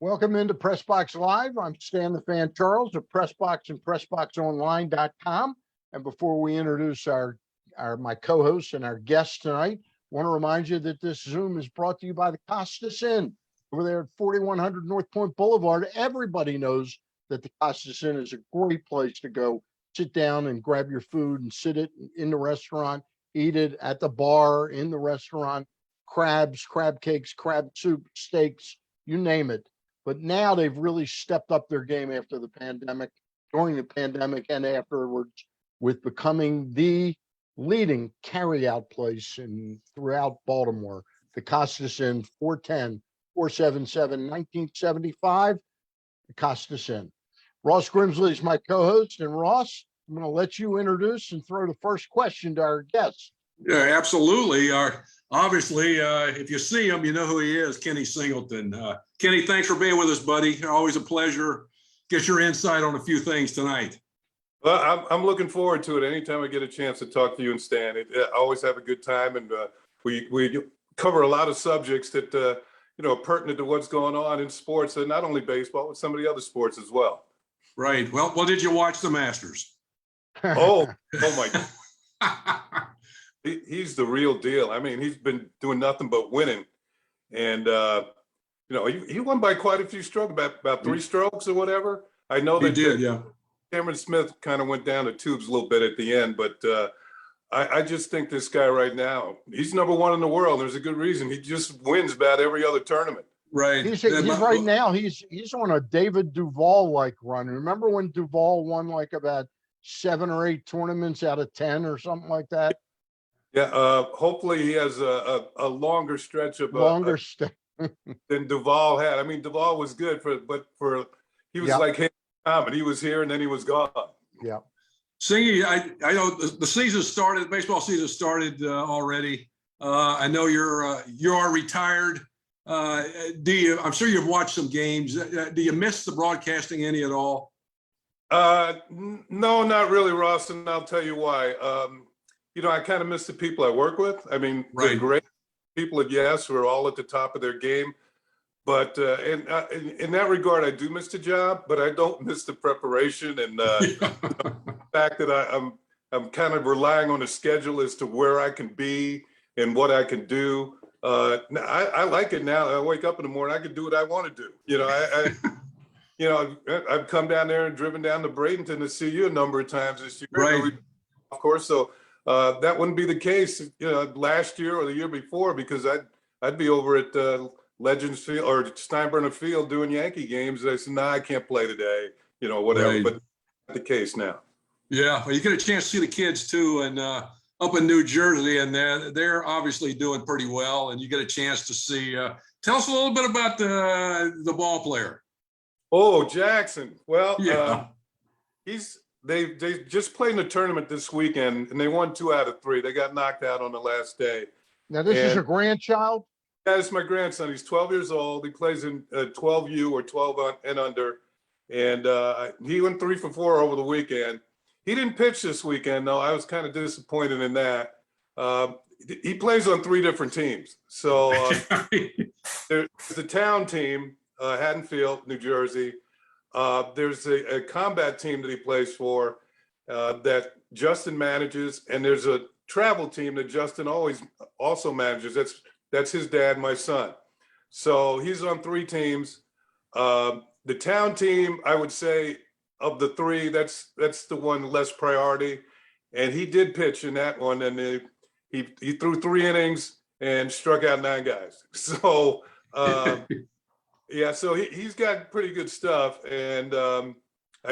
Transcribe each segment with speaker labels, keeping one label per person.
Speaker 1: Welcome into PressBox Live. I'm Stan the Fan Charles of PressBox and PressBoxOnline.com. And before we introduce my co-hosts and our guests tonight, I want to remind you that this Zoom is brought to you by the Costas Inn over there at 4100 North Point Boulevard. Everybody knows that the Costas Inn is a great place to go sit down and grab your food and sit it in the restaurant, eat it at the bar, in the restaurant, crabs, crab cakes, crab soup, steaks, you name it. But now they've really stepped up their game after the pandemic, during the pandemic, and afterwards, with becoming the leading carryout place throughout Baltimore. The Costas Inn, 410-477-1975, the Costas Inn. Ross Grimsley is my co-host, and Ross, I'm going to let you introduce and throw the first question to our guest.
Speaker 2: Yeah, absolutely. Obviously, if you see him, you know who he is, Ken Singleton. Kenny, thanks for being with us, buddy. Always a pleasure. Get your insight on a few things tonight.
Speaker 3: Well, I'm looking forward to it. Anytime I get a chance to talk to you and Stan, I always have a good time, and we cover a lot of subjects that are pertinent to what's going on in sports, and not only baseball, but some of the other sports as well.
Speaker 2: Right. Well, did you watch the Masters?
Speaker 3: Oh my God. He's the real deal. I mean, he's been doing nothing but winning, and he won by quite a few strokes, about 3 strokes or whatever. I know that
Speaker 2: he did. Yeah.
Speaker 3: Cameron Smith kind of went down the tubes a little bit at the end, but I just think this guy right now, he's number 1 in the world. There's a good reason. He just wins about every other tournament.
Speaker 2: Right.
Speaker 1: He's right now. He's on a David Duval like run. Remember when Duval won like about 7 or 8 tournaments out of 10 or something like that?
Speaker 3: Yeah, hopefully he has a longer stretch of than Duval had. I mean, Duval was good he was like him, and he was here and then he was gone.
Speaker 1: Yeah.
Speaker 2: Singy, I know the season started. Baseball season started already. I know you are retired. I'm sure you've watched some games. Do you miss the broadcasting any at all?
Speaker 3: No, not really, Ross, and I'll tell you why. I kind of miss the people I work with. I mean,
Speaker 2: right.
Speaker 3: They're great people at Yes who are all at the top of their game. But in that regard, I do miss the job, but I don't miss the preparation and the fact that I'm kind of relying on a schedule as to where I can be and what I can do. I like it now. I wake up in the morning, I can do what I want to do. I've come down there and driven down to Bradenton to see you a number of times this year.
Speaker 2: Right.
Speaker 3: Of course, so that wouldn't be the case, last year or the year before, because I'd be over at Legends Field or Steinbrenner Field doing Yankee games. And I said, I can't play today, whatever.
Speaker 2: Right.
Speaker 3: But that's the case now.
Speaker 2: Yeah, well, you get a chance to see the kids too, and up in New Jersey, and they're obviously doing pretty well. And you get a chance to see. Tell us a little bit about the ball player.
Speaker 3: Oh, Jackson. Well,
Speaker 2: yeah.
Speaker 3: They just played in a tournament this weekend, and they won 2 out of 3. They got knocked out on the last day.
Speaker 1: Now, this is your grandchild?
Speaker 3: Yeah, it's my grandson. He's 12 years old. He plays in 12U or 12 and under. And he went 3 for 4 over the weekend. He didn't pitch this weekend, though. I was kind of disappointed in that. He plays on 3 different teams. So there's the town team, Haddonfield, New Jersey. There's a combat team that he plays for that Justin manages, and there's a travel team that Justin also manages. That's his dad, my son. So he's on 3 teams. The town team, I would say, of the 3, that's the one less priority. And he did pitch in that one, and he threw 3 innings and struck out 9 guys. So. Yeah, so he's got pretty good stuff, and I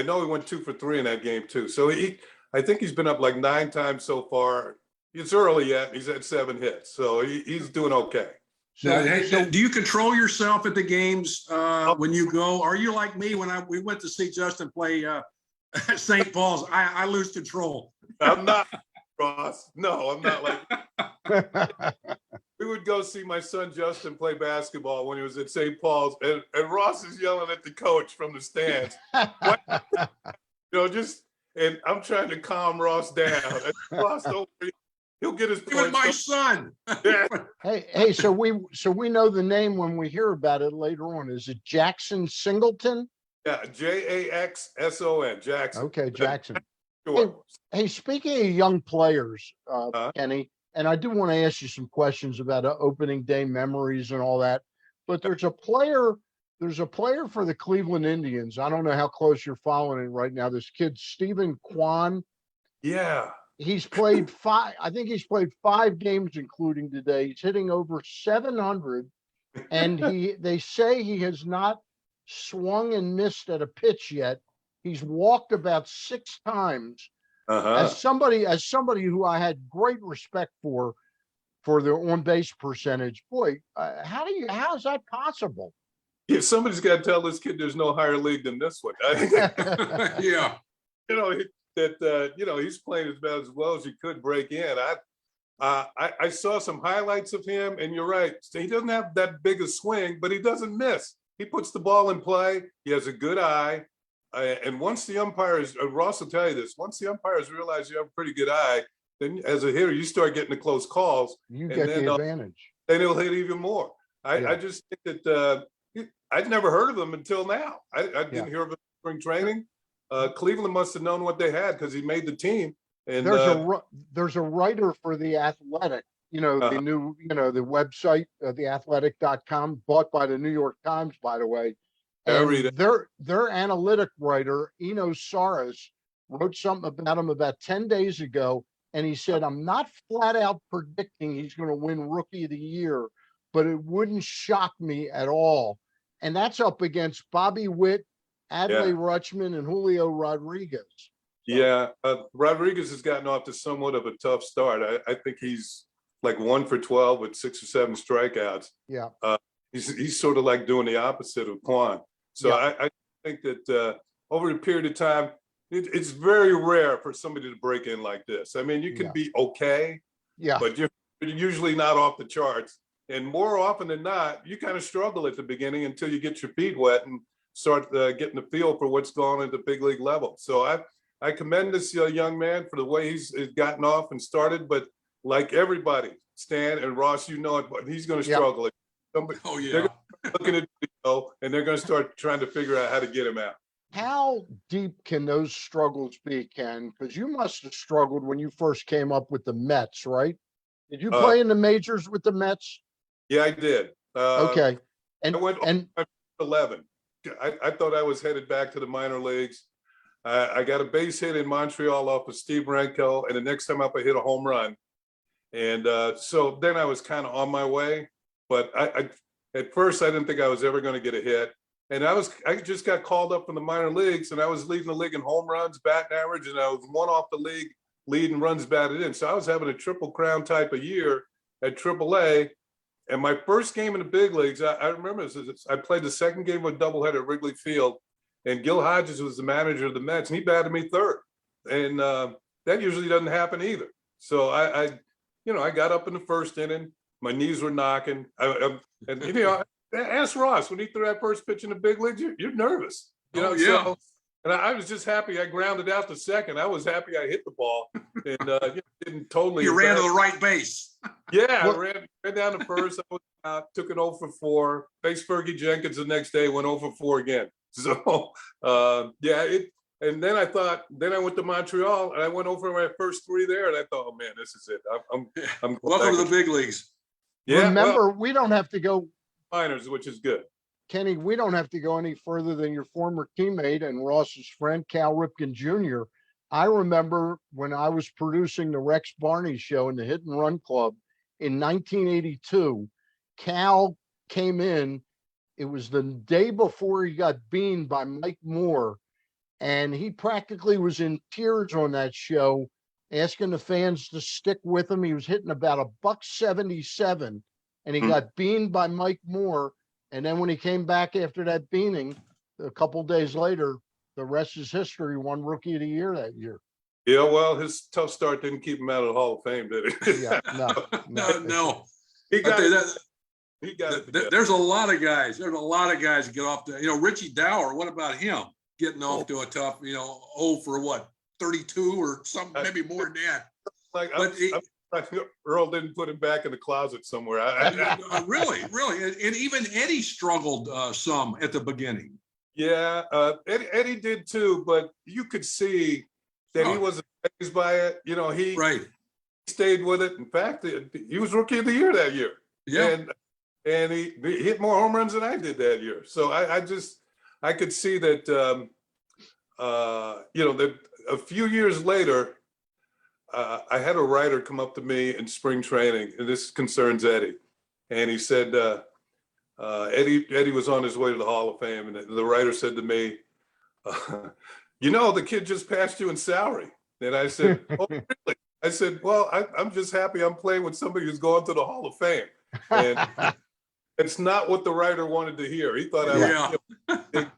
Speaker 3: know he went 2 for 3 in that game too. So I think he's been up like 9 times so far. It's early yet. He's had 7 hits, so he's doing okay.
Speaker 2: So, do you control yourself at the games when you go? Are you like me when we went to see Justin play St. Paul's? I lose control.
Speaker 3: I'm not, Ross. No, I'm not like. We would go see my son Justin play basketball when he was at St. Paul's, and Ross is yelling at the coach from the stands. And I'm trying to calm Ross down. Ross, don't worry. He'll get his
Speaker 2: Even
Speaker 3: points.
Speaker 2: my son.
Speaker 3: Yeah.
Speaker 1: Hey, so we know the name when we hear about it later on. Is it Jackson Singleton?
Speaker 3: Yeah, Jaxson, Jackson.
Speaker 1: Okay, Jackson.
Speaker 3: Sure.
Speaker 1: Hey, speaking of young players,
Speaker 3: Uh-huh.
Speaker 1: Kenny, and I do want to ask you some questions about opening day memories and all that, but there's a player for the Cleveland Indians. I don't know how close you're following it right now. This kid, Stephen Kwan,
Speaker 3: Yeah.
Speaker 1: he's played I think he's played 5 games, including today. He's hitting over 700, and they say he has not swung and missed at a pitch yet. He's walked about 6 times.
Speaker 3: Uh-huh.
Speaker 1: As somebody who I had great respect for their on base percentage, boy, how is that possible?
Speaker 3: Yeah, somebody's got to tell this kid there's no higher league than this one.
Speaker 2: Yeah.
Speaker 3: He's playing about as well as he could break in. I saw some highlights of him, and you're right. He doesn't have that big a swing, but he doesn't miss. He puts the ball in play. He has a good eye. And once the umpires, Ross will tell you this, once the umpires realize you have a pretty good eye, then as a hitter, you start getting the close calls.
Speaker 1: You get the advantage.
Speaker 3: Then he'll hit even more. I just think that I'd never heard of him until now. I didn't hear of him in spring training. Cleveland must have known what they had because he made the team. And
Speaker 1: there's a writer for The Athletic, the new, the website, theathletic.com, bought by the New York Times, by the way. And their analytic writer, Enos Saras, wrote something about him about 10 days ago. And he said, I'm not flat out predicting he's going to win Rookie of the Year, but it wouldn't shock me at all. And that's up against Bobby Witt, Adley Rutschman, and Julio Rodriguez.
Speaker 3: Yeah, Rodriguez has gotten off to somewhat of a tough start. I think he's like 1 for 12 with 6 or 7 strikeouts.
Speaker 1: Yeah.
Speaker 3: He's sort of like doing the opposite of Kwan. So I think that over a period of time, it's very rare for somebody to break in like this. I mean, you can be okay, but you're usually not off the charts. And more often than not, you kind of struggle at the beginning until you get your feet wet and start getting the feel for what's going on at the big league level. So I commend this young man for the way he's gotten off and started. But like everybody, Stan and Ross, you know it, but he's going to struggle. They're looking at video and they're going to start trying to figure out how to get him out.
Speaker 1: How deep can those struggles be, Ken? Because you must have struggled when you first came up with the Mets, right? Did you play in the majors with the Mets?
Speaker 3: Yeah, I did.
Speaker 1: Okay.
Speaker 3: And I went 11. I thought I was headed back to the minor leagues. I got a base hit in Montreal off of Steve Renko, and the next time up I hit a home run. And so then I was kind of on my way. But I at first I didn't think I was ever going to get a hit. And I just got called up from the minor leagues, and I was leading the league in home runs, batting average, and I was 1 off the league lead and runs batted in. So I was having a triple crown type of year at AAA. And my first game in the big leagues, I remember I played the second game of a doubleheader at Wrigley Field, and Gil Hodges was the manager of the Mets, and he batted me 3rd. And that usually doesn't happen either. So I got up in the first inning. My knees were knocking. Ask Ross, when he threw that first pitch in the big leagues, you're nervous. So, and I was just happy I grounded out to second. I was happy I hit the ball and didn't totally.
Speaker 2: You ran to the right base.
Speaker 3: Yeah, I ran down to first. I was out, took it 0 for 4. Faced Fergie Jenkins the next day, went 0 for 4 again. So and then I went to Montreal and I went over my first 3 there, and I thought, oh man, this is it. I'm
Speaker 2: welcome to the big leagues.
Speaker 1: Yeah. Remember, we don't have to go
Speaker 3: minors, which is good.
Speaker 1: Kenny, we don't have to go any further than your former teammate and Ross's friend, Cal Ripken Jr. I remember when I was producing the Rex Barney show in the Hit and Run Club in 1982, Cal came in. It was the day before he got beaned by Mike Moore, and he practically was in tears on that show, asking the fans to stick with him. He was hitting about $177, and he got beaned by Mike Moore. And then when he came back after that beaning, a couple days later, the rest is history. Won Rookie of the Year that year.
Speaker 3: Yeah, well, his tough start didn't keep him out of the Hall of Fame, did it?
Speaker 2: Yeah, no.
Speaker 3: He got it.
Speaker 2: There's a lot of guys. There's a lot of guys that get off to, Richie Dower. What about him getting off to a tough, 0 for what, 32 or something, maybe more than that.
Speaker 3: I'm Earl didn't put him back in the closet somewhere.
Speaker 2: Really, really, and even Eddie struggled some at the beginning.
Speaker 3: Yeah, Eddie did too, but you could see that he wasn't fazed by it. He
Speaker 2: Right.
Speaker 3: stayed with it. In fact, he was Rookie of the Year that year.
Speaker 2: Yeah.
Speaker 3: And he hit more home runs than I did that year. So I could see that, that a few years later, I had a writer come up to me in spring training, and this concerns Eddie. And he said, Eddie was on his way to the Hall of Fame. And the writer said to me, the kid just passed you in salary. And I said, oh, really? I said, well, I'm just happy I'm playing with somebody who's going to the Hall of Fame. And it's not what the writer wanted to hear. He thought I was,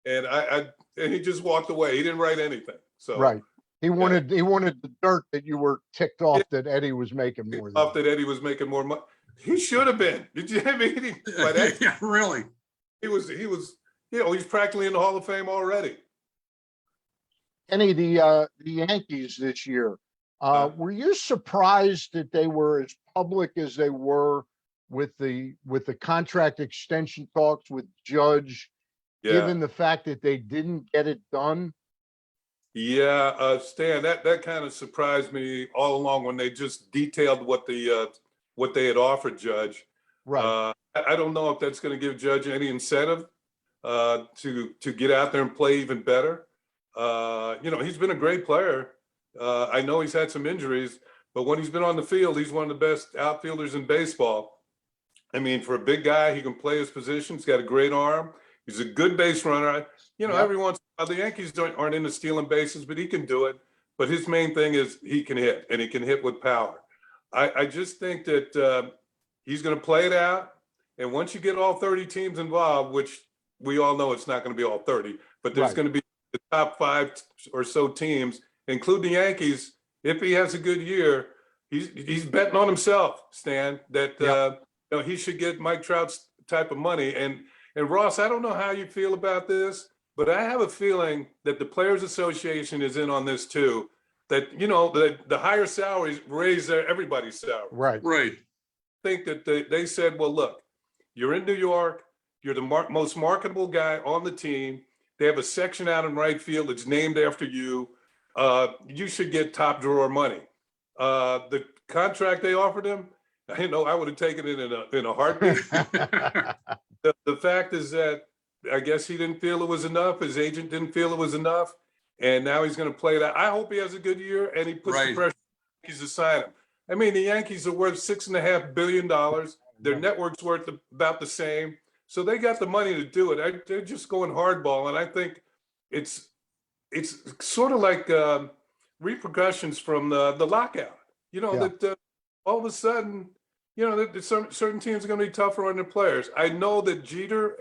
Speaker 3: and he just walked away. He didn't write anything. So
Speaker 1: right. He wanted the dirt that you were ticked off that Eddie was making more.
Speaker 3: Off that Eddie was making more money. He should have been. Did you have anything?
Speaker 2: Yeah, really.
Speaker 3: He was. He's practically in the Hall of Fame already.
Speaker 1: Kenny, the Yankees this year. Were you surprised that they were as public as they were with the contract extension talks with Judge, given the fact that they didn't get it done?
Speaker 3: Yeah, Stan, that kind of surprised me all along when they just detailed what they had offered Judge.
Speaker 1: Right.
Speaker 3: I don't know if that's going to give Judge any incentive to get out there and play even better. He's been a great player. I know he's had some injuries, but when he's been on the field, he's one of the best outfielders in baseball. I mean, for a big guy, he can play his position. He's got a great arm. He's a good base runner. Every once in a while, the Yankees aren't into stealing bases, but he can do it. But his main thing is he can hit, and he can hit with power. I just think that he's going to play it out. And once you get all 30 teams involved, which we all know it's not going to be all 30, but there's going to be the top 5 or so teams, including the Yankees. If he has a good year, he's betting on himself, Stan, that he should get Mike Trout's type of money. And Ross, I don't know how you feel about this, but I have a feeling that the Players Association is in on this too. That the higher salaries raise everybody's salary.
Speaker 1: Right.
Speaker 2: Right.
Speaker 3: I think that they said, well, look, you're in New York. You're the most marketable guy on the team. They have a section out in right field that's named after you. You should get top drawer money. The contract they offered him, I would have taken it in a heartbeat. The fact is that I guess he didn't feel it was enough. His agent didn't feel it was enough. And now he's going to play that. I hope he has a good year and he puts the pressure on the Yankees to sign him. I mean, the Yankees are worth $6.5 billion. Their network's worth about the same. So they got the money to do it. They're just going hardball. And I think it's sort of like repercussions from the lockout. That all of a sudden, that certain teams are going to be tougher on their players. I know that Jeter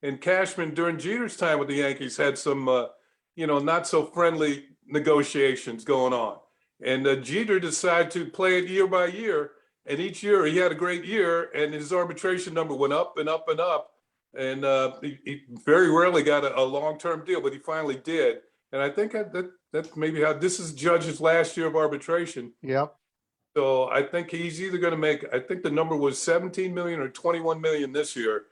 Speaker 3: and Cashman during Jeter's time with the Yankees had some, not so friendly negotiations going on. And Jeter decided to play it year by year. And each year he had a great year and his arbitration number went up and up and up. And he very rarely got a long-term deal, but he finally did. And I think that's maybe how this is Judge's last year of arbitration.
Speaker 1: Yep.
Speaker 3: So I think he's either going to make, I think the number was 17 million or 21 million this year,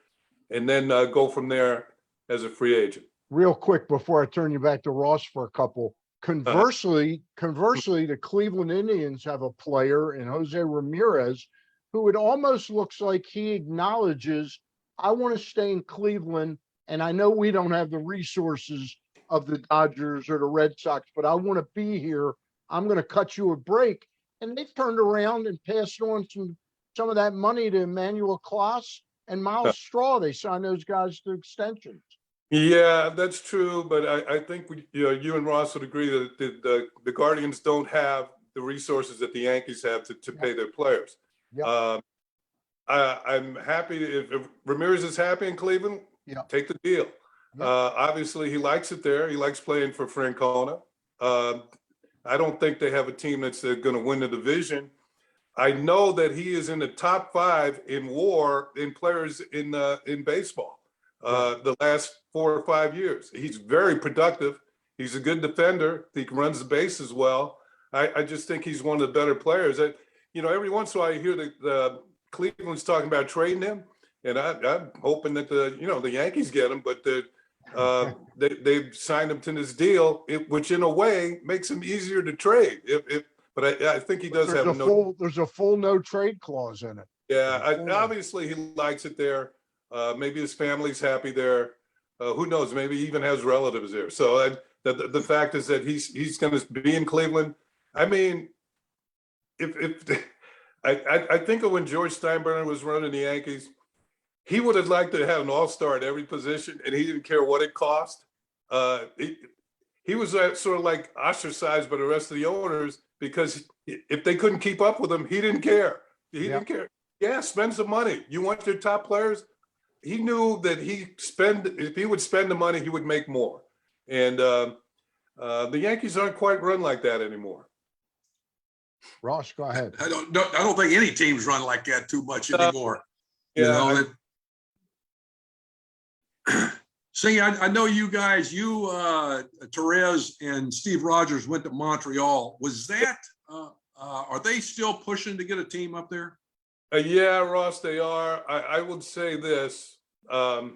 Speaker 3: and then go from there as a free agent.
Speaker 1: Real quick before I turn you back to Ross for a couple. Conversely, the Cleveland Indians have a player in Jose Ramirez who it almost looks like he acknowledges, I want to stay in Cleveland, and I know we don't have the resources of the Dodgers or the Red Sox, but I want to be here. I'm going to cut you a break. And they've turned around and passed on some of that money to Emmanuel Class and Miles Straw. They signed those guys to extensions.
Speaker 3: Yeah, that's true. But I think you and Ross would agree that the Guardians don't have the resources that the Yankees have to pay their players. Yep. I'm happy if Ramirez is happy in Cleveland, take the deal. Yep. Obviously, he likes it there. He likes playing for Francona. I don't think they have a team that's going to win the division. I know that he is in the top 5 in WAR in players in baseball the last 4 or 5 years. He's very productive. He's a good defender. He runs the bases well. I just think he's one of the better players. Every once in a while I hear the Cleveland's talking about trading him, and I'm hoping that the Yankees get him, but they've signed him to this deal, which in a way makes him easier to trade. But I think he does have
Speaker 1: there's a full no trade clause in it.
Speaker 3: Yeah, obviously he likes it there. Maybe his family's happy there. Who knows? Maybe he even has relatives there. So the fact is that he's going to be in Cleveland. I mean, if I think of when George Steinbrenner was running the Yankees, he would have liked to have an all-star at every position, and he didn't care what it cost. He was sort of like ostracized by the rest of the owners because if they couldn't keep up with him, he didn't care. He didn't care. Yeah, spend some money. You want your top players? He knew that if he would spend the money, he would make more. And the Yankees aren't quite run like that anymore.
Speaker 1: Ross, go ahead.
Speaker 2: I don't think any teams run like that too much anymore.
Speaker 3: Yeah.
Speaker 2: See, I know you guys, Therese and Steve Rogers went to Montreal. Was that, are they still pushing to get a team up there?
Speaker 3: Yeah, Ross, they are. I would say this. It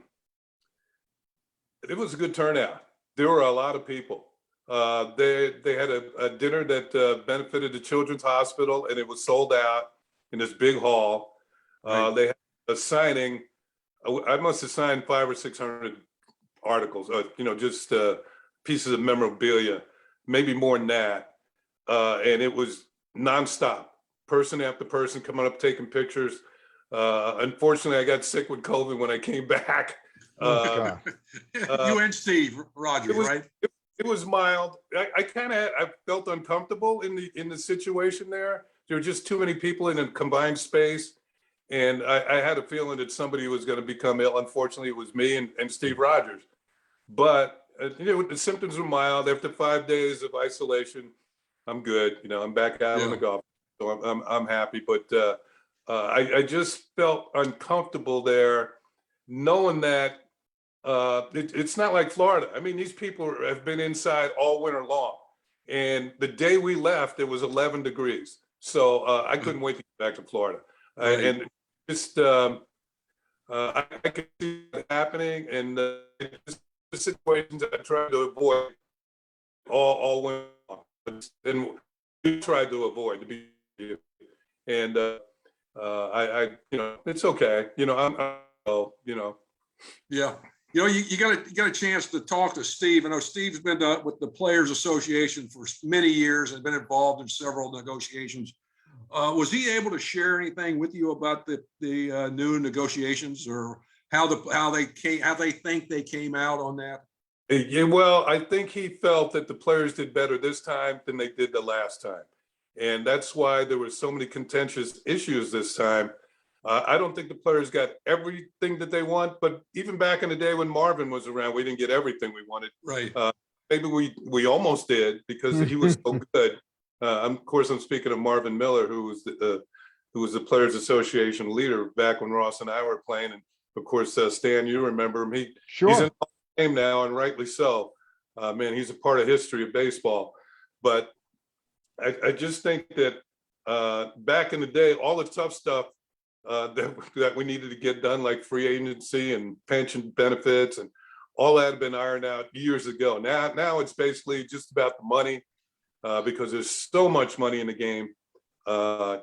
Speaker 3: was a good turnout. There were a lot of people. They had a dinner that benefited the Children's Hospital, and it was sold out in this big hall.
Speaker 2: Right.
Speaker 3: They had a signing. I must have signed 500 or 600 articles, just pieces of memorabilia, maybe more than that. And it was nonstop, person after person coming up, taking pictures. Unfortunately, I got sick with COVID when I came back.
Speaker 2: You and Steve Rogers, right?
Speaker 3: It was mild. I felt uncomfortable in the situation there. There were just too many people in a combined space. And I had a feeling that somebody was going to become ill. Unfortunately, it was me and Steve Rogers. But the symptoms were mild. After 5 days of isolation, I'm good. I'm back out on the golf. So I'm happy. But I just felt uncomfortable there, knowing that it's not like Florida. I mean, these people have been inside all winter long. And the day we left, it was 11 degrees. So I couldn't wait to get back to Florida.
Speaker 2: Right.
Speaker 3: And just I could see it happening, and the situations I tried to avoid all went on, and we tried to avoid to be, and I it's okay,
Speaker 2: Yeah. You got a chance to talk to Steve. I know Steve's been with the Players Association for many years and been involved in several negotiations. Was he able to share anything with you about the new negotiations, or how they think they came out on that?
Speaker 3: Yeah, well, I think he felt that the players did better this time than they did the last time, and that's why there were so many contentious issues this time. I don't think the players got everything that they want, but even back in the day when Marvin was around, we didn't get everything we wanted.
Speaker 2: Right.
Speaker 3: Maybe we almost did because he was so good. Of course, I'm speaking of Marvin Miller, who was the Players Association leader back when Ross and I were playing. And of course, Stan, you remember him. He's in the game now, and rightly so. Man, he's a part of history of baseball. But I just think that back in the day, all the tough stuff that we needed to get done, like free agency and pension benefits, and all that had been ironed out years ago. Now it's basically just about the money. Because there's so much money in the game.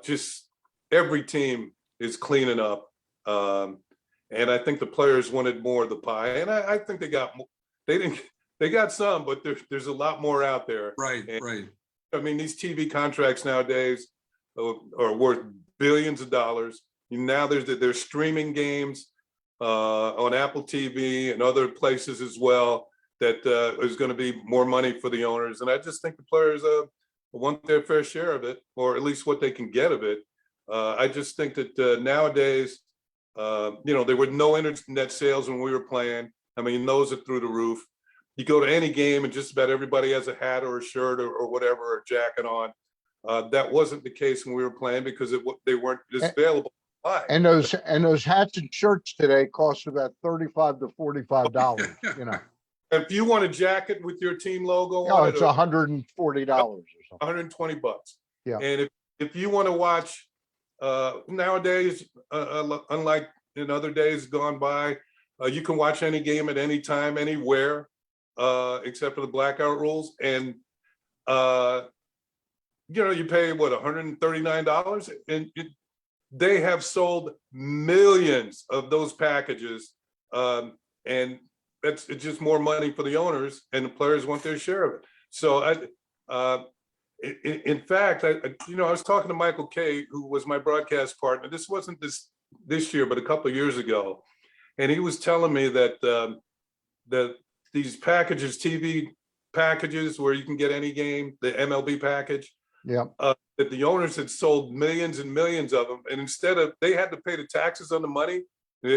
Speaker 3: Just every team is cleaning up. And I think the players wanted more of the pie. And I think they got more. They got some, but there's a lot more out there.
Speaker 2: Right,
Speaker 3: and,
Speaker 2: right.
Speaker 3: I mean, these TV contracts nowadays are worth billions of dollars. Now there's streaming games on Apple TV and other places as well. That is going to be more money for the owners. And I just think the players want their fair share of it, or at least what they can get of it. I just think that nowadays, there were no internet sales when we were playing. I mean, those are through the roof. You go to any game and just about everybody has a hat or a shirt or whatever, or a jacket on. That wasn't the case when we were playing because they weren't just available.
Speaker 1: And those hats and shirts today cost about $35 to $45,
Speaker 3: If you want a jacket with your team logo
Speaker 1: Oh,
Speaker 3: on
Speaker 1: it's
Speaker 3: it, or
Speaker 1: $140 or something.
Speaker 3: $120.
Speaker 1: Yeah.
Speaker 3: And if you want to watch nowadays, unlike in other days gone by, you can watch any game at any time, anywhere, except for the blackout rules. And you pay what, $139, and they have sold millions of those packages, and it's just more money for the owners, and the players want their share of it. So in fact, I was talking to Michael Kay, who was my broadcast partner. This wasn't this year, but a couple of years ago, and he was telling me that these packages, TV packages, where you can get any game, the MLB package,
Speaker 1: Yeah.
Speaker 3: that the owners had sold millions and millions of them, and instead of, they had to pay the taxes on the money.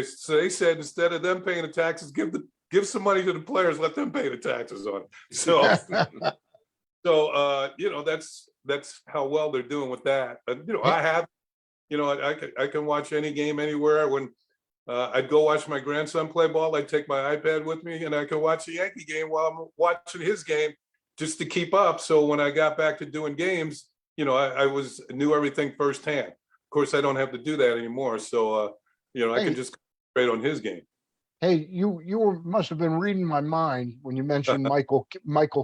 Speaker 3: So they said, instead of them paying the taxes, give some money to the players, let them pay the taxes on it. So. So that's how well they're doing with that. I can watch any game anywhere. When I'd go watch my grandson play ball, I'd take my iPad with me, and I could watch the Yankee game while I'm watching his game, just to keep up. So when I got back to doing games, I knew everything firsthand. Of course, I don't have to do that anymore. So I can just concentrate on his game.
Speaker 1: Hey, must have been reading my mind when you mentioned Michael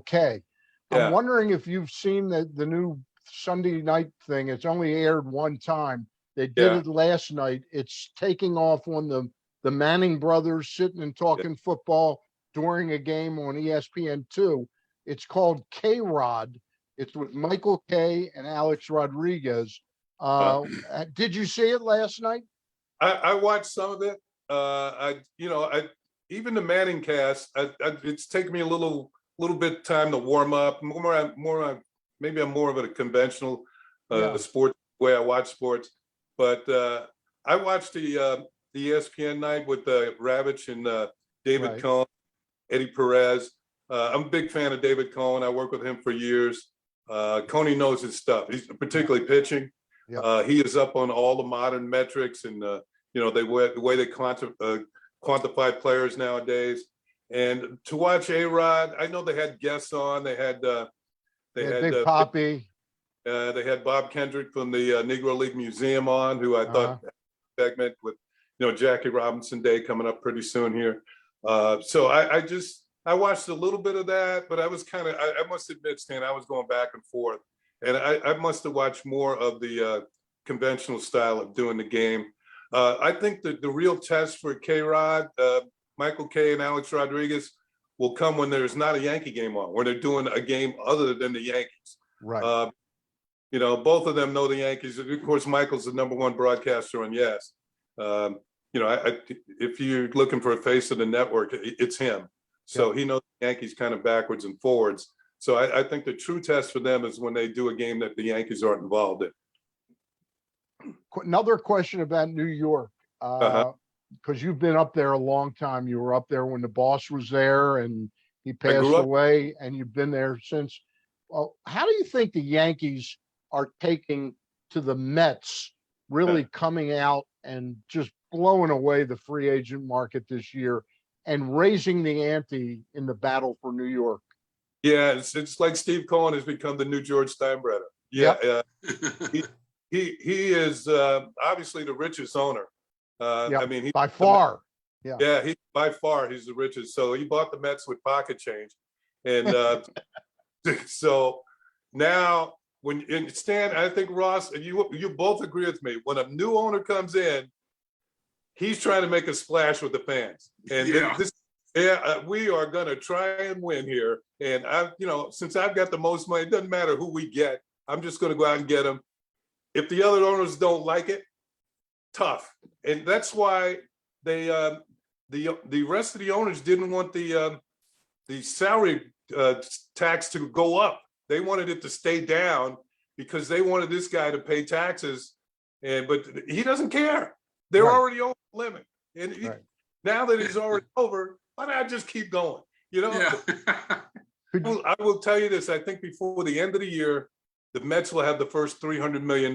Speaker 1: Kay.
Speaker 3: Yeah.
Speaker 1: I'm wondering if you've seen the new Sunday night thing. It's only aired one time. They did it last night. It's taking off on the Manning brothers sitting and talking football during a game on ESPN2. It's called K-Rod. It's with Michael Kay and Alex Rodriguez. Did you see it last night?
Speaker 3: I watched some of it. Even the Manning cast, it's taken me a little bit time to warm up. Maybe I'm more of a conventional sports way I watch sports. But I watched the ESPN night with Ravitch and David Cohn, Eddie Perez. I'm a big fan of David Cohn. I worked with him for years. Coney knows his stuff. He's particularly pitching. He is up on all the modern metrics and the way they quantify players nowadays. And to watch A-Rod, I know they had guests on. They had
Speaker 1: Big Poppy.
Speaker 3: They had Bob Kendrick from the Negro League Museum on, who I thought segment with Jackie Robinson Day coming up pretty soon here. So I watched a little bit of that, but I was I must admit, Stan, I was going back and forth, and I must have watched more of the conventional style of doing the game. I think that the real test for K-Rod, Michael Kay and Alex Rodriguez, will come when there's not a Yankee game on, when they're doing a game other than the Yankees.
Speaker 1: Right.
Speaker 3: Both of them know the Yankees. Of course, Michael's the #1 broadcaster on Yes. If you're looking for a face of the network, it's him. So he knows the Yankees kind of backwards and forwards. So I think the true test for them is when they do a game that the Yankees aren't involved in.
Speaker 1: Another question about New York, because you've been up there a long time. You were up there when the boss was there and he passed away, and you've been there since. Well, how do you think the Yankees are taking to the Mets really coming out and just blowing away the free agent market this year and raising the ante in the battle for New York?
Speaker 3: Yeah, it's like Steve Cohen has become the new George Steinbrenner. Yeah, he is obviously the richest owner. I mean, he
Speaker 1: by far.
Speaker 3: He by far he's the richest. So he bought the Mets with pocket change, and so now Stan, I think Ross, and you both agree with me. When a new owner comes in, he's trying to make a splash with the fans, and we are going to try and win here. And since I've got the most money, it doesn't matter who we get. I'm just going to go out and get them. If the other owners don't like it, tough. And that's why they the rest of the owners didn't want the salary tax to go up. They wanted it to stay down because they wanted this guy to pay taxes, but he doesn't care. They're already over the limit, and now that it's already over, why not just keep going? I will tell you this: I think before the end of the year, the Mets will have the first $300 million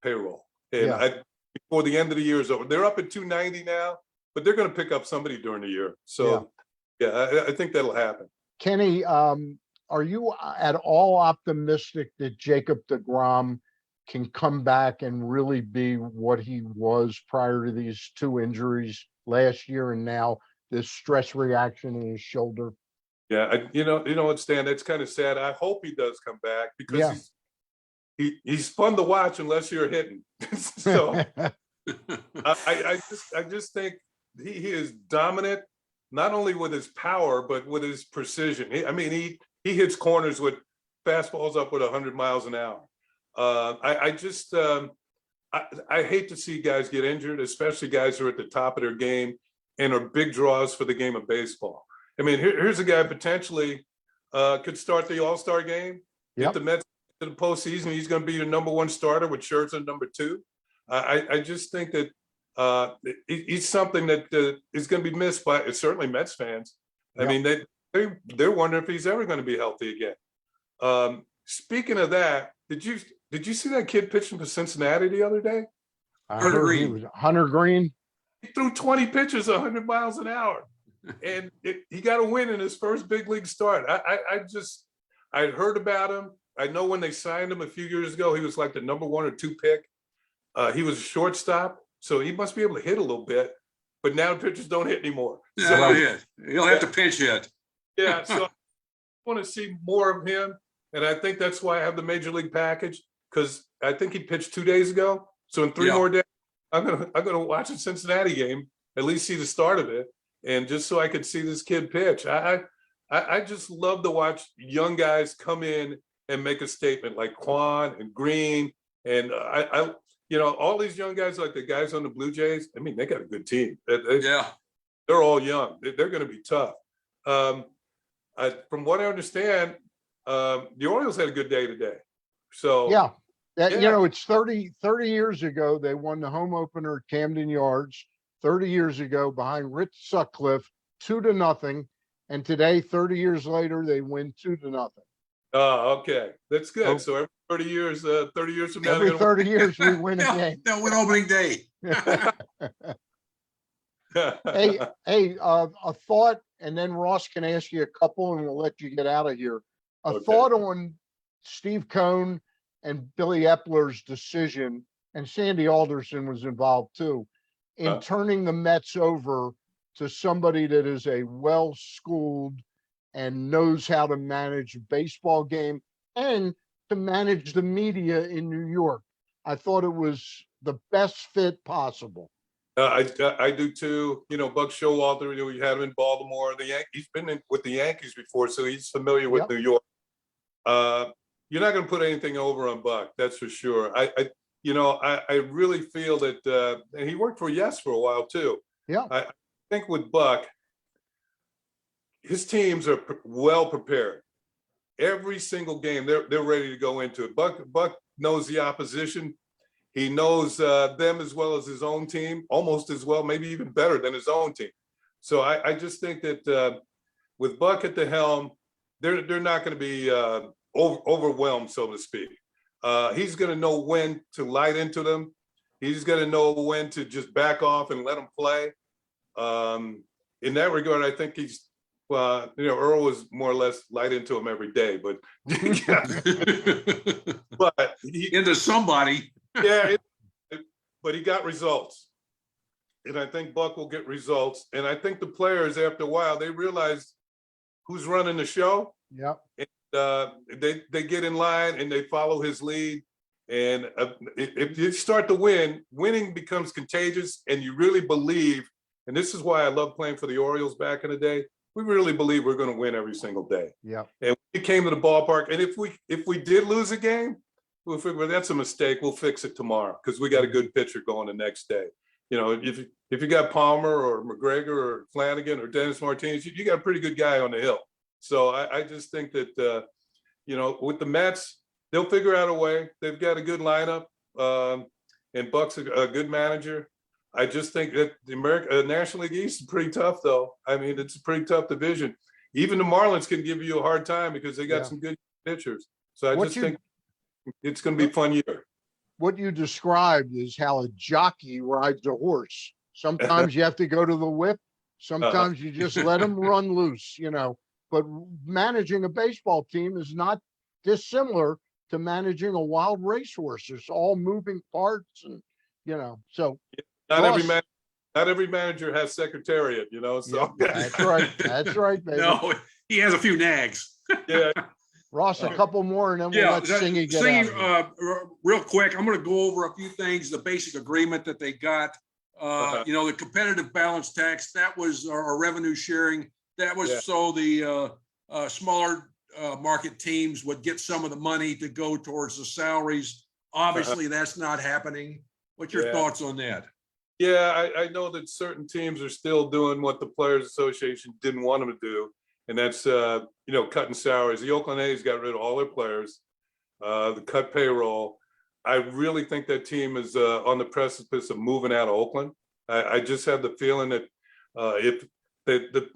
Speaker 3: payroll, and before the end of the year is over, they're up at 290 now, but they're going to pick up somebody during the year. So, Yeah, I think that'll happen.
Speaker 1: Kenny, are you at all optimistic that Jacob deGrom can come back and really be what he was prior to these two injuries last year and now this stress reaction in his shoulder?
Speaker 3: Yeah, you know what, Stan? That's kind of sad. I hope he does come back because
Speaker 1: Yeah.
Speaker 3: he's fun to watch unless you're hitting. So I just think he is dominant, not only with his power but with his precision. He hits corners with fastballs up with 100 miles an hour. I hate to see guys get injured, especially guys who are at the top of their game and are big draws for the game of baseball. I mean, here's a guy potentially could start the All-Star game, get the Mets to the postseason. He's going to be your number one starter with Scherzer number two. I just think that he's something that is going to be missed by certainly Mets fans. I mean, they're wondering if he's ever going to be healthy again. Speaking of that, did you see that kid pitching for Cincinnati the other day?
Speaker 1: I
Speaker 2: Hunter
Speaker 1: heard
Speaker 2: Green.
Speaker 1: he was Hunter Green.
Speaker 3: He threw 20 pitches 100 miles an hour, and he got a win in his first big league start. I heard about him. I know when they signed him a few years ago, he was like the number 1 or 2 pick. He was a shortstop, so he must be able to hit a little bit. But now pitchers don't hit anymore.
Speaker 2: Yeah, he'll have to pinch hit.
Speaker 3: Yeah, so I want to see more of him, and I think that's why I have the major league package, because I think he pitched 2 days ago. So in 3 more days, I'm gonna watch a Cincinnati game, at least see the start of it, and just so I could see this kid pitch. I just love to watch young guys come in and make a statement like Quan and Green, and all these young guys, like the guys on the Blue Jays. I mean, they got a good team. They're all young. They're going to be tough. From what I understand, the Orioles had a good day today. So
Speaker 1: it's 30 years ago they won the home opener at Camden Yards. 30 years ago behind Rich Sutcliffe, 2-0, and today, 30 years later, they win 2-0.
Speaker 3: Oh, okay, that's good. So every 30 years from now,
Speaker 1: every 30 years we win a game.
Speaker 2: They'll win opening day.
Speaker 1: Hey, a thought, and then Ross can ask you a couple, and we'll let you get out of here. A thought on Steve Cohn and Billy Epler's decision, and Sandy Alderson was involved too, in turning the Mets over to somebody that is a well-schooled and knows how to manage a baseball game and to manage the media in New York. I thought it was the best fit possible.
Speaker 3: I do too. Buck Showalter, we had him in Baltimore. He's been with the Yankees before, so he's familiar with New York. You're not going to put anything over on Buck, that's for sure. I really feel that, and he worked for Yes for a while too.
Speaker 1: Yeah.
Speaker 3: I think with Buck, his teams are well prepared. Every single game, they're ready to go into it. Buck knows the opposition. He knows them as well as his own team, almost as well, maybe even better than his own team. So I just think that with Buck at the helm, they're not going to be overwhelmed, so to speak. He's going to know when to light into them. He's going to know when to just back off and let them play. In that regard, I think he's, Earl was more or less light into him every day, but but
Speaker 2: into somebody.
Speaker 3: But he got results. And I think Buck will get results. And I think the players, after a while, they realize who's running the show.
Speaker 1: Yeah.
Speaker 3: And they get in line and they follow his lead. And if you start to win, winning becomes contagious, and you really believe, and this is why I love playing for the Orioles back in the day, we really believe we're going to win every single day.
Speaker 1: Yeah.
Speaker 3: And we came to the ballpark, and if we did lose a game, we'll figure that's a mistake. We'll fix it tomorrow because we got a good pitcher going the next day. If you got Palmer or McGregor or Flanagan or Dennis Martinez, you got a pretty good guy on the hill. So I just think that with the Mets, they'll figure out a way. They've got a good lineup, and Buck's a good manager. I just think that the National League East is pretty tough, though. I mean, it's a pretty tough division. Even the Marlins can give you a hard time because they got some good pitchers. So I think it's going to be a fun year.
Speaker 1: What you described is how a jockey rides a horse. Sometimes you have to go to the whip, Sometimes you just let them run loose, but managing a baseball team is not dissimilar to managing a wild racehorse. There's all moving parts and, so.
Speaker 3: Not every
Speaker 1: Ross-
Speaker 3: man, not every manager has secretariat, so.
Speaker 1: Yep, that's right. That's right, baby.
Speaker 2: No, he has a few nags.
Speaker 3: Yeah,
Speaker 1: Ross, a couple more and then we'll let Singy get out of here.
Speaker 2: Real quick, I'm going to go over a few things, the basic agreement that they got. The competitive balance tax, that was our revenue sharing. That was so the smaller market teams would get some of the money to go towards the salaries. Obviously, that's not happening. What's your thoughts on that?
Speaker 3: Yeah, I know that certain teams are still doing what the Players Association didn't want them to do, and that's cutting salaries. The Oakland A's got rid of all their players, the cut payroll. I really think that team is on the precipice of moving out of Oakland. I just have the feeling that if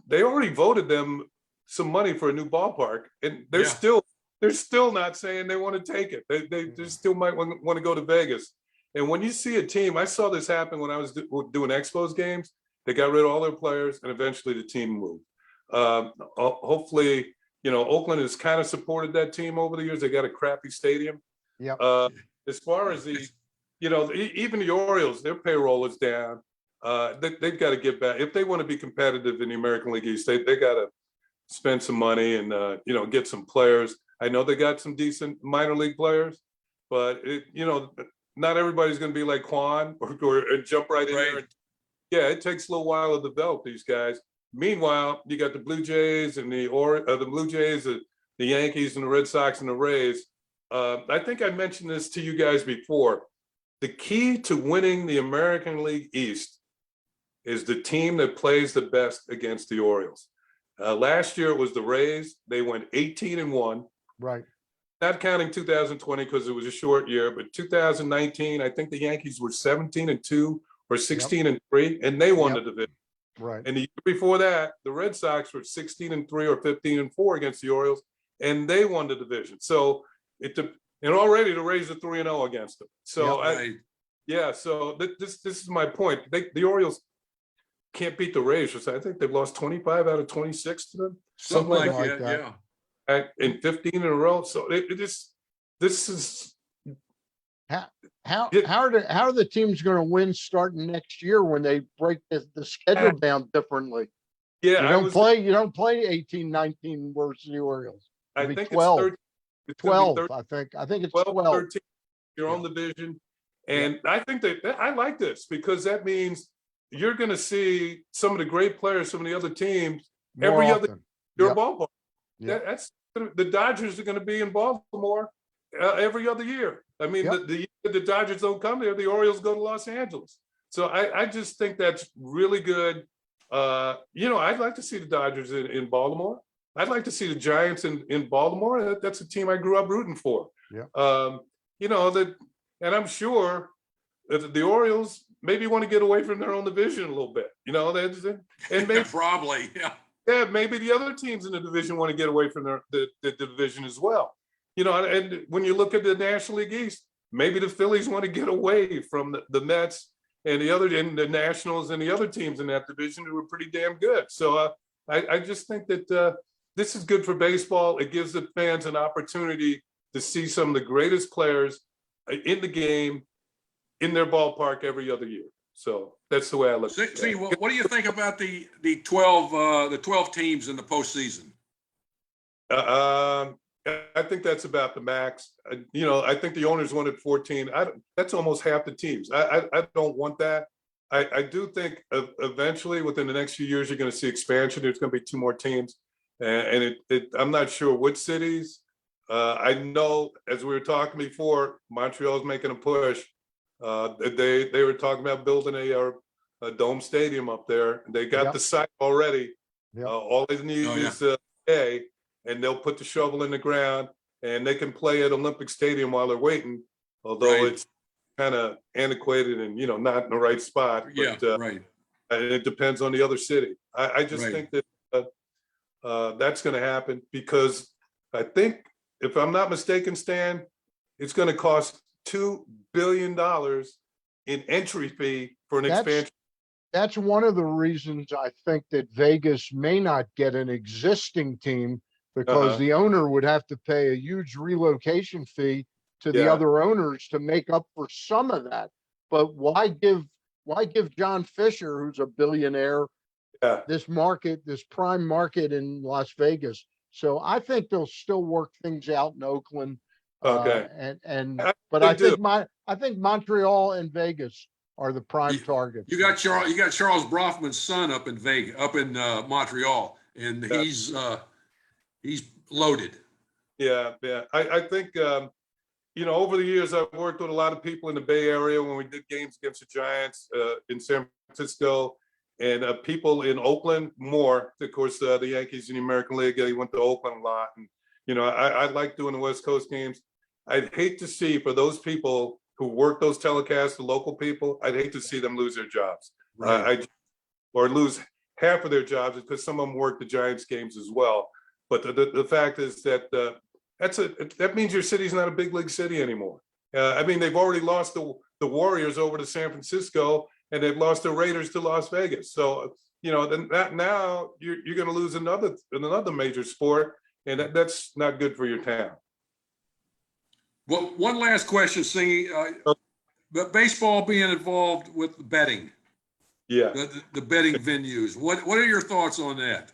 Speaker 3: they already voted them some money for a new ballpark, and they're still not saying they want to take it. They still might want to go to Vegas. And when you see a team, I saw this happen when I was doing Expos games. They got rid of all their players, and eventually the team moved. Hopefully, Oakland has kind of supported that team over the years. They got a crappy stadium.
Speaker 1: Yeah.
Speaker 3: As far as even the Orioles, their payroll is down. They've got to get back if they want to be competitive in the American League East. They got to spend some money and get some players. I know they got some decent minor league players, but not everybody's going to be like Quan or jump right in there. Yeah, it takes a little while to develop these guys. Meanwhile, you got the Blue Jays and the Blue Jays, the Yankees and the Red Sox and the Rays. I think I mentioned this to you guys before. The key to winning the American League East is the team that plays the best against the Orioles. Last year it was the Rays. They went 18-1.
Speaker 1: Right.
Speaker 3: Not counting 2020 because it was a short year, but 2019, I think the Yankees were 17-2 or 16-3, and they won the division.
Speaker 1: Right.
Speaker 3: And the year before that, the Red Sox were 16-3 or 15-4 against the Orioles, and they won the division. So and already the Rays are 3-0 against them. So so this is my point. The Orioles can't beat the Rays. I think they've lost 25 out of 26 to them.
Speaker 2: Something like that.
Speaker 3: And 15 in a row. So this is
Speaker 1: how are the teams going to win starting next year when they break the schedule down differently?
Speaker 3: Yeah,
Speaker 1: you don't play 18-19 versus the Orioles.
Speaker 3: I think
Speaker 1: 12.
Speaker 3: It's
Speaker 1: 12. I think it's 12.
Speaker 3: 13, your own division. And I think that I like this because that means you're going to see some of the great players, some of the other teams, every other ballpark. That's the Dodgers are going to be in Baltimore every other year. I mean, the Dodgers don't come there, the Orioles go to Los Angeles. So I just think that's really good. I'd like to see the Dodgers in Baltimore. I'd like to see the Giants in Baltimore. That's a team I grew up rooting for. And I'm sure that the Orioles maybe want to get away from their own division a little bit. And maybe
Speaker 2: probably,
Speaker 3: maybe the other teams in the division want to get away from the division as well. And when you look at the National League East, maybe the Phillies want to get away from the Mets and the Nationals and the other teams in that division who are pretty damn good. So I just think that this is good for baseball. It gives the fans an opportunity to see some of the greatest players in the game in their ballpark every other year. So that's the way I look at it.
Speaker 2: See, what do you think about the 12 teams in the postseason?
Speaker 3: I think that's about the max. I think the owners wanted 14. That's almost half the teams. I don't want that. I do think eventually within the next few years, you're going to see expansion. There's going to be 2 more teams. And I'm not sure which cities. I know, as we were talking before, Montreal's making a push. They were talking about building a dome stadium up there. They got the site already. All they need is pay, and they'll put the shovel in the ground, and they can play at Olympic Stadium while they're waiting. Although it's kind of antiquated and not in the right spot. But, it depends on the other city. I just think that that's going to happen because I think, if I'm not mistaken, Stan, it's going to cost $2 billion in entry fee for an expansion.
Speaker 1: that's one of the reasons I think that Vegas may not get an existing team, because
Speaker 3: Uh-huh.
Speaker 1: the owner would have to pay a huge relocation fee to the
Speaker 3: Yeah.
Speaker 1: other owners to make up for some of that. But why give John Fisher, who's a billionaire,
Speaker 3: Yeah.
Speaker 1: this prime market in Las Vegas? So I think they'll still work things out in Oakland.
Speaker 3: Okay.
Speaker 1: But
Speaker 3: They do.
Speaker 1: I think Montreal and Vegas are the prime targets.
Speaker 2: You got Charles Bronfman's son up in Vegas, up in Montreal, and
Speaker 3: Yeah.
Speaker 2: he's loaded.
Speaker 3: Yeah. Yeah. I think, over the years, I've worked with a lot of people in the Bay Area when we did games against the Giants in San Francisco, and people in Oakland more. Of course, the Yankees in the American League, he went to Oakland a lot. And, I like doing the West Coast games. I'd hate to see, for those people who work those telecasts, the local people, I'd hate to see them lose their jobs.
Speaker 2: Right.
Speaker 3: Or lose half of their jobs, because some of them work the Giants games as well. But the fact is that that means your city's not a big league city anymore. They've already lost the Warriors over to San Francisco, and they've lost the Raiders to Las Vegas. So, then now you're going to lose another major sport, and that's not good for your town.
Speaker 2: Well, one last question, Singy. But baseball being involved with betting,
Speaker 3: Yeah.
Speaker 2: the betting venues. What are your thoughts on that?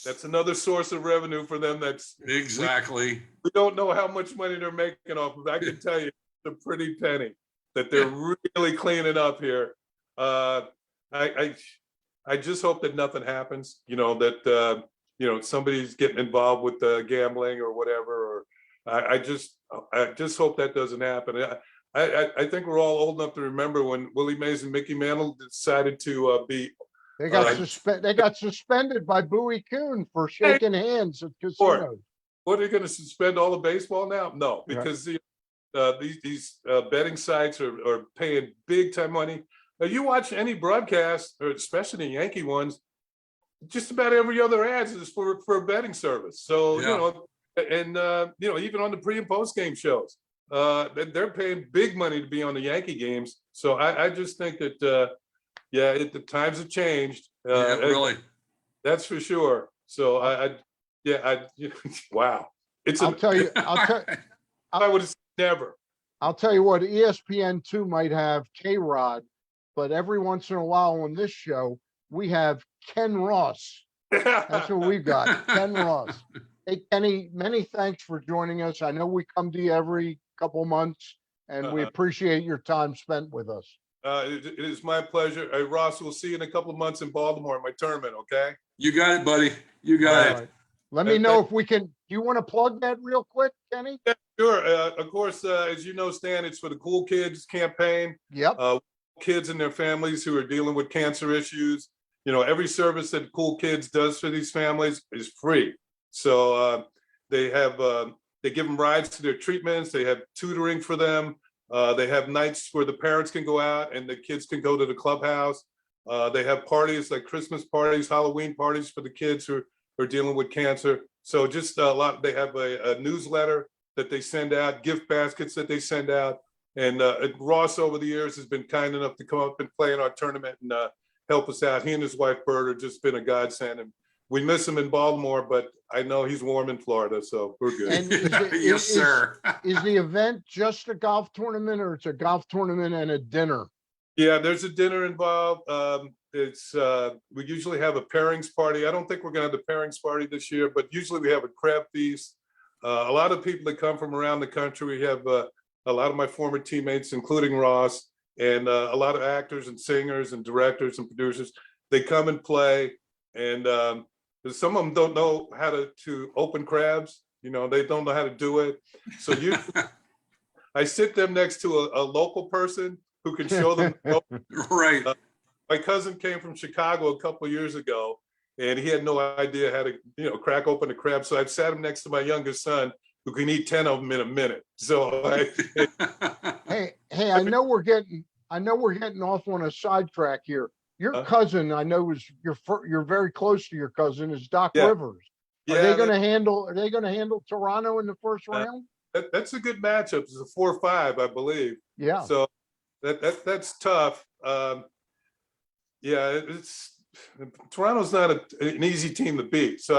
Speaker 3: That's another source of revenue for them.
Speaker 2: Exactly.
Speaker 3: We don't know how much money they're making off of it. I can tell you, it's a pretty penny that they're really cleaning up here. I just hope that nothing happens. That somebody's getting involved with gambling or whatever. Or I just hope that doesn't happen. I think we're all old enough to remember when Willie Mays and Mickey Mantle decided to be.
Speaker 1: They got suspended by Bowie Kuhn for shaking hands at casinos.
Speaker 3: What, are they going to suspend all of baseball now? No, because these betting sites are paying big time money. Now, you watch any broadcast, or especially the Yankee ones, just about every other ad is for a betting service. So even on the pre and post game shows, they're paying big money to be on the Yankee games. So I just think that the times have changed.
Speaker 2: Really.
Speaker 3: That's for sure. So wow. I would have said never.
Speaker 1: I'll tell you what, ESPN2 might have K-Rod, but every once in a while on this show, we have Ken Ross. That's what we've got, Ken Ross. Hey, Kenny, many thanks for joining us. I know we come to you every couple months, and we appreciate your time spent with us.
Speaker 3: It is my pleasure. Hey, Ross, we'll see you in a couple of months in Baltimore at my tournament, okay?
Speaker 2: You got it, buddy. You got it.
Speaker 1: Right. Let me know if we can. Do you want to plug that real quick, Kenny?
Speaker 3: Yeah, sure. Of course, as you know, Stan, it's for the Cool Kids campaign.
Speaker 1: Yep.
Speaker 3: Kids and their families who are dealing with cancer issues. Every service that Cool Kids does for these families is free. So they give them rides to their treatments. They have tutoring for them. They have nights where the parents can go out and the kids can go to the clubhouse. They have parties like Christmas parties, Halloween parties for the kids who are dealing with cancer. So just a lot. They have a newsletter that they send out, gift baskets that they send out. And Ross over the years has been kind enough to come up and play in our tournament and help us out. He and his wife Bert have just been a godsend. And we miss him in Baltimore, but I know he's warm in Florida, so we're good.
Speaker 1: And
Speaker 2: Yes, sir.
Speaker 1: Is the event just a golf tournament, or it's a golf tournament and a dinner?
Speaker 3: Yeah, there's a dinner involved. We usually have a pairings party. I don't think we're going to have the pairings party this year, but usually we have a crab feast. A lot of people that come from around the country. We have a lot of my former teammates, including Ross, and a lot of actors and singers and directors and producers. They come and play, and some of them don't know how to open crabs. They don't know how to do it. So I sit them next to a local person who can show them.
Speaker 2: Right.
Speaker 3: My cousin came from Chicago a couple of years ago, and he had no idea how to, crack open a crab. So I've sat him next to my youngest son, who can eat 10 of them in a minute. So
Speaker 1: Hey, I know we're getting off on a sidetrack here. Your cousin, I know, you're very close to your cousin, is Doc Rivers. Are they going to handle Toronto in the first round?
Speaker 3: That's a good matchup. It's a 4-5, I believe.
Speaker 1: Yeah.
Speaker 3: So that's tough. Yeah, Toronto's not an easy team to beat. So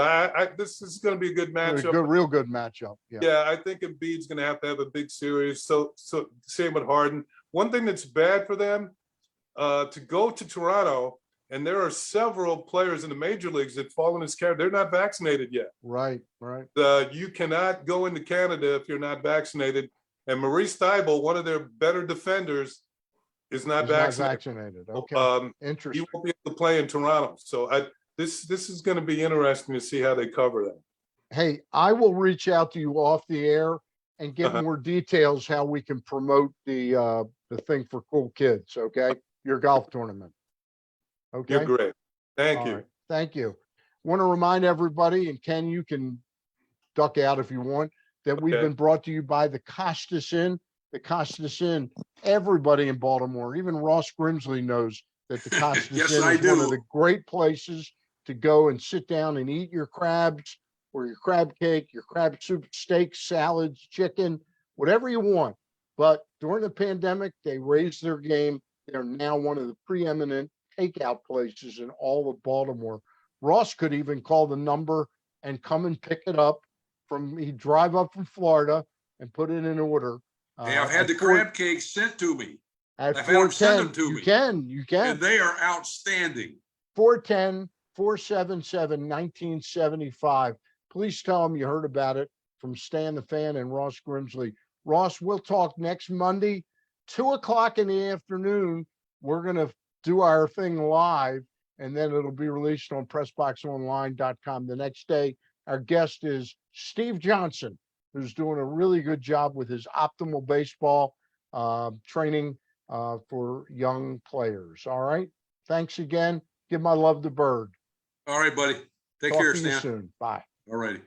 Speaker 3: this is going to be a good matchup.
Speaker 1: Real good matchup. Yeah.
Speaker 3: Yeah, I think Embiid's going to have a big series. So same with Harden. One thing that's bad for them to go to Toronto, and there are several players in the major leagues that fall in this category. They're not vaccinated yet.
Speaker 1: Right, right.
Speaker 3: You cannot go into Canada if you're not vaccinated. And Maurice Thybulle, one of their better defenders, is not vaccinated.
Speaker 1: Okay.
Speaker 3: He
Speaker 1: Interesting.
Speaker 3: won't be able to play in Toronto. So this is going to be interesting to see how they cover that.
Speaker 1: Hey, I will reach out to you off the air and get more details how we can promote the thing for cool kids. Okay, your golf tournament. Okay,
Speaker 3: You're great. Thank
Speaker 1: All
Speaker 3: you.
Speaker 1: right. Thank you. Want to remind everybody, and Ken, you can duck out if you want, that we've been brought to you by the Costas Inn. The Costas Inn. Everybody in Baltimore, even Ross Grimsley, knows that the Costas
Speaker 2: Yes,
Speaker 1: Inn
Speaker 2: I
Speaker 1: is one of
Speaker 2: do.
Speaker 1: the great places to go and sit down and eat your crabs or your crab cake, your crab soup, steaks, salads, chicken, whatever you want. But during the pandemic, they raised their game. They're now one of the preeminent takeout places in all of Baltimore. Ross could even call the number and come and pick it up he'd drive up from Florida and put it in order.
Speaker 2: Hey, I've had the crab cakes sent to me.
Speaker 1: At
Speaker 2: I've had them send them
Speaker 1: 410,
Speaker 2: to
Speaker 1: you
Speaker 2: me.
Speaker 1: can.
Speaker 2: And they are outstanding.
Speaker 1: 410-477-1975. Please tell them you heard about it from Stan the Fan and Ross Grimsley. Ross, we'll talk next Monday, 2:00 in the afternoon. We're going to do our thing live, and then it'll be released on PressBoxOnline.com the next day. Our guest is Steve Johnson, who's doing a really good job with his optimal baseball training for young players. All right. Thanks again. Give my love to Bird.
Speaker 2: All right, buddy. Take
Speaker 1: Talk
Speaker 2: care,
Speaker 1: to you
Speaker 2: Stan.
Speaker 1: soon. Bye.
Speaker 2: All righty.